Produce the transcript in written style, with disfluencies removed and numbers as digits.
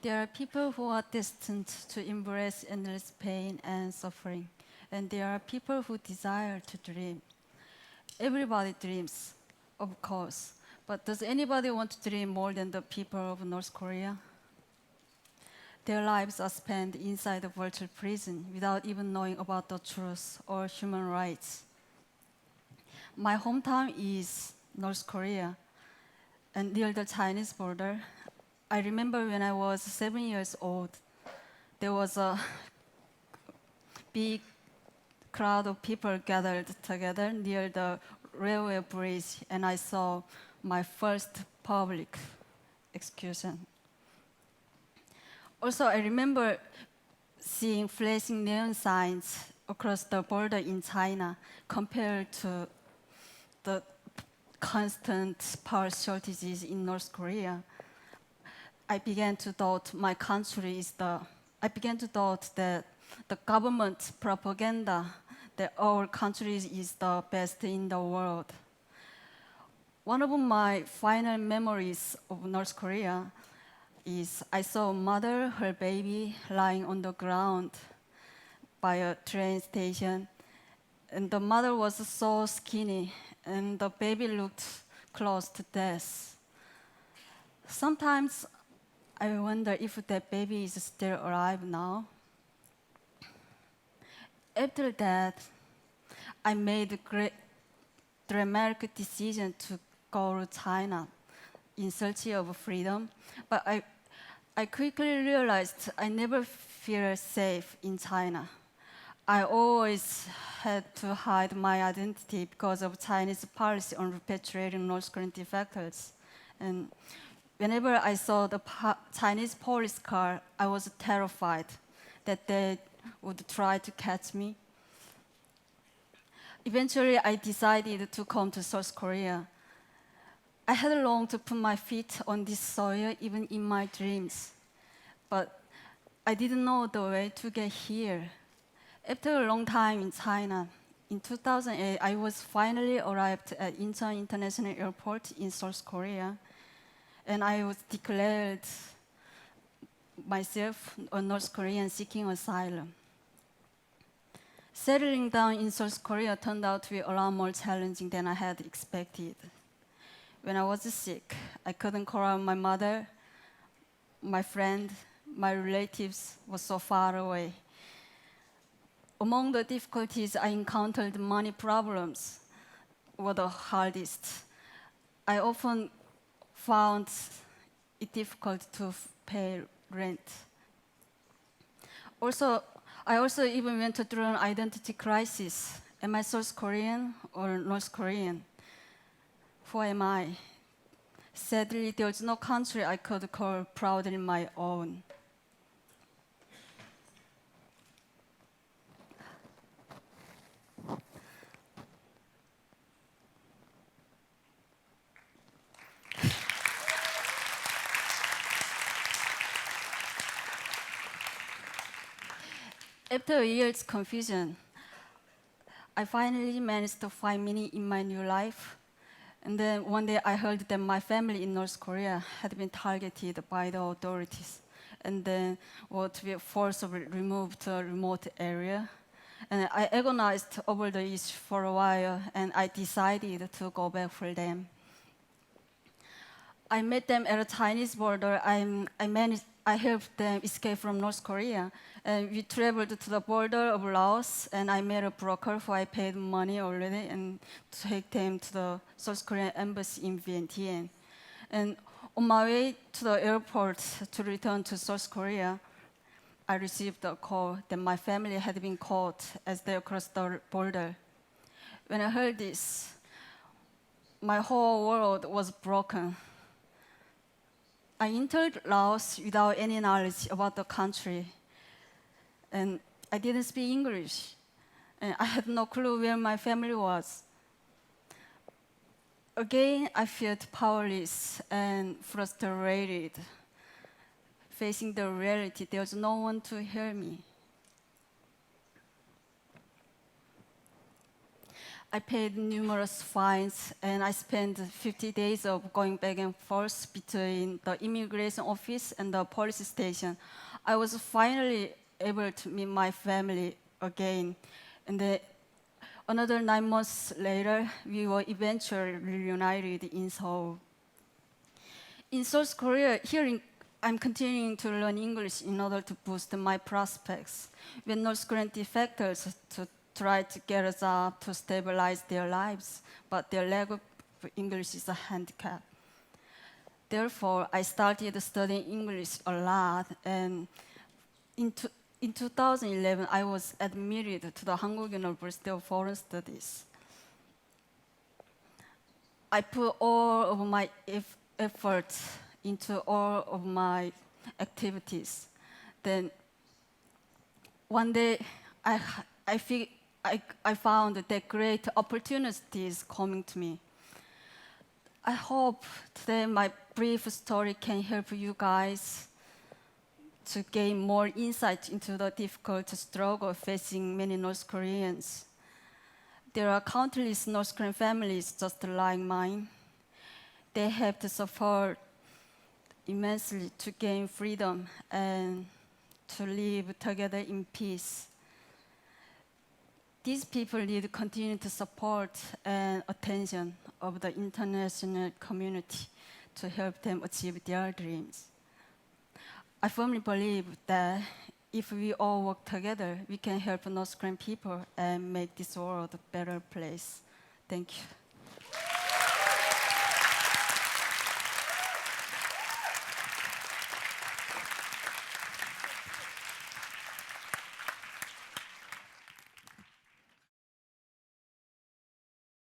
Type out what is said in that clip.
There are people who are destined to embrace endless pain and suffering, and there are people who desire to dream. Everybody dreams, of course, but does anybody want to dream more than the people of North Korea? Their lives are spent inside a virtual prison without even knowing about the truth or human rights. My hometown is North Korea, and near the Chinese border. I remember when I was 7 years old, there was a big crowd of people gathered together near the railway bridge, and I saw my first public execution. Also, I remember seeing flashing neon signs across the border in China compared to the constant power shortages in North Korea. I began to doubt that the government propaganda that our country is the best in the world. One of my final memories of North Korea is I saw a mother, her baby lying on the ground by a train station. And the mother was so skinny, and the baby looked close to death. Sometimes I wonder if that baby is still alive now. After that, I made a great dramatic decision to go to China in search of freedom, but I quickly realized I never feel safe in China. I always had to hide my identity because of Chinese policy on repatriating North Korean defectors. And whenever I saw the Chinese police car, I was terrified that they would try to catch me. Eventually, I decided to come to South Korea. I had longed to put my feet on this soil even in my dreams, but I didn't know the way to get here. After a long time in China, in 2008, I was finally arrived at Incheon International Airport in South Korea, and I was declared myself a North Korean seeking asylum. Settling down in South Korea turned out to be a lot more challenging than I had expected. When I was sick, I couldn't call out my mother, my friend, my relatives were so far away. Among the difficulties I encountered, money problems were the hardest. I often found it difficult to pay rent. I also even went through an identity crisis. Am I South Korean or North Korean? Who am I? Sadly, there was no country I could call proudly my own. After a year's confusion, I finally managed to find meaning in my new life. And then one day I heard that my family in North Korea had been targeted by the authorities and then were to be forcibly removed to a remote area. And I agonized over the issue for a while, and I decided to go back for them. I met them at a Chinese border. I helped them escape from North Korea. And we traveled to the border of Laos, and I met a broker who I paid money already and to take them to the South Korean embassy in Vientiane. And on my way to the airport to return to South Korea, I received a call that my family had been caught as they crossed the border. When I heard this, my whole world was broken. I entered Laos without any knowledge about the country, and I didn't speak English, and I had no clue where my family was. Again, I felt powerless and frustrated, facing the reality there was no one to hear me. I paid numerous fines, and I spent 50 days of going back and forth between the immigration office and the police station. I was finally able to meet my family again. And another 9 months later, we were eventually reunited in Seoul. In South Korea, I'm continuing to learn English in order to boost my prospects. When North Korean defectors to try to get a job to stabilize their lives, but their lack of English is a handicap. Therefore, I started studying English a lot, and in, in 2011, I was admitted to the Hankuk University of Foreign Studies. I put all of my efforts into all of my activities. Then one day, I found that great opportunities coming to me. I hope today my brief story can help you guys to gain more insight into the difficult struggle facing many North Koreans. There are countless North Korean families just like mine. They have to suffer immensely to gain freedom and to live together in peace. These people need continued support and attention of the international community to help them achieve their dreams. I firmly believe that if we all work together, we can help North Korean people and make this world a better place. Thank you.